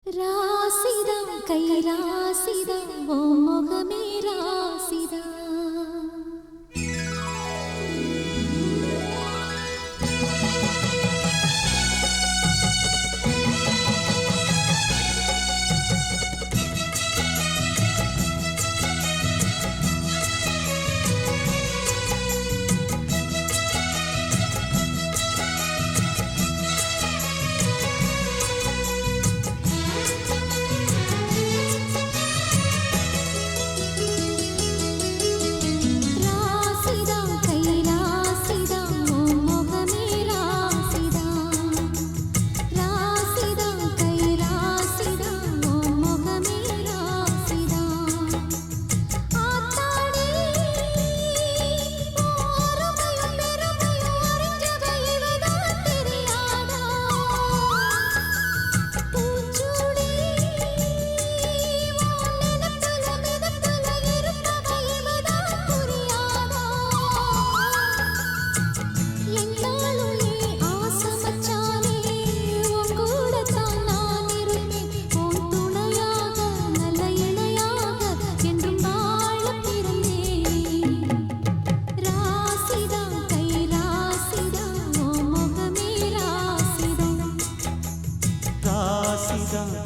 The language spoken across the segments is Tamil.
ராசிதா கைராசிதா ஓ முகமே ராசிதா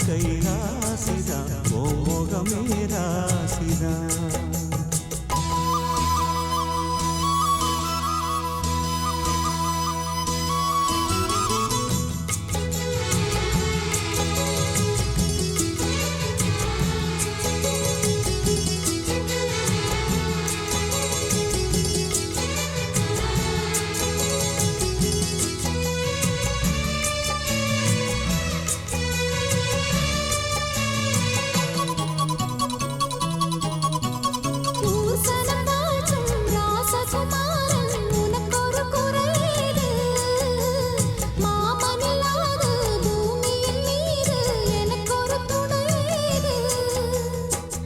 கைராசிதா ஓ முகமே ராசிதா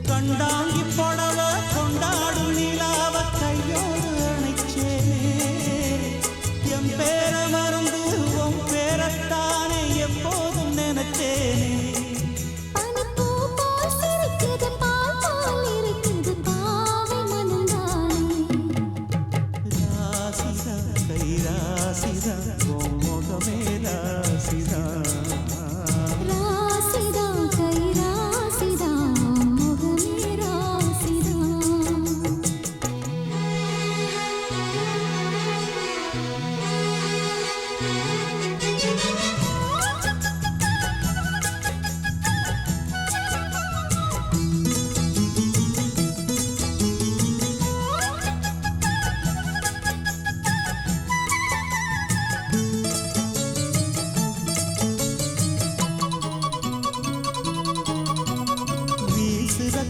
கண்டாங்கி படவ கொண்டாடும் நிலாவ கையோடு அணைச்சேனே என் பேர மறந்து உன் பேரத்தானே எப்போதும் நினைச்சேனே ராசிதா கைராசிதா உன் முகமே ராசிதா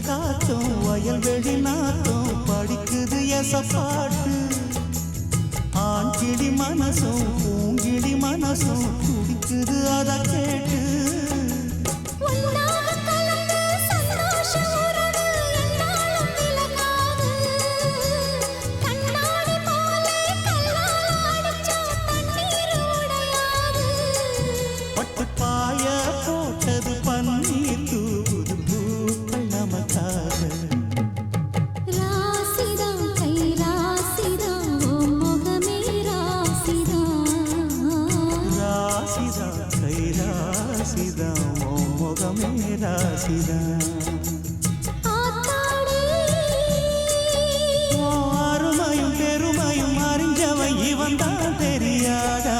காத்தும் வயல்வெளி நாத்தும் படிக்குது எசப்பாட்டு ஆண்கிளி மனசும் பூங்கிளி மனசும் துடிக்குது அத கேட்டு பட்டு பாய போட்டது பன்னீர் தூது பூக்கள் நமக்காக ராசிதா கைராசிதா ஓ முகமே ராசிதா ராசிதா கைராசிதா ஓ முகமே ராசிதா அருமையும் பெருமையும் அறிஞ்சவன் இவன் தான் தெரியாதா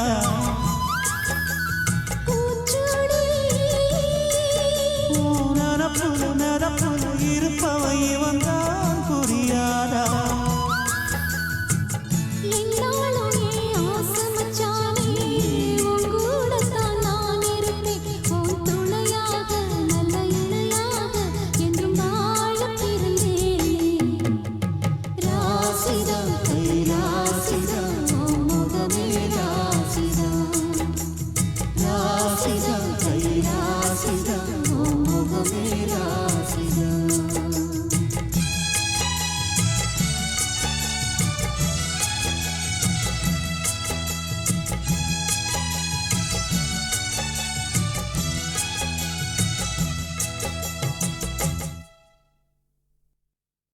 நரப்புல நரப்புல இரு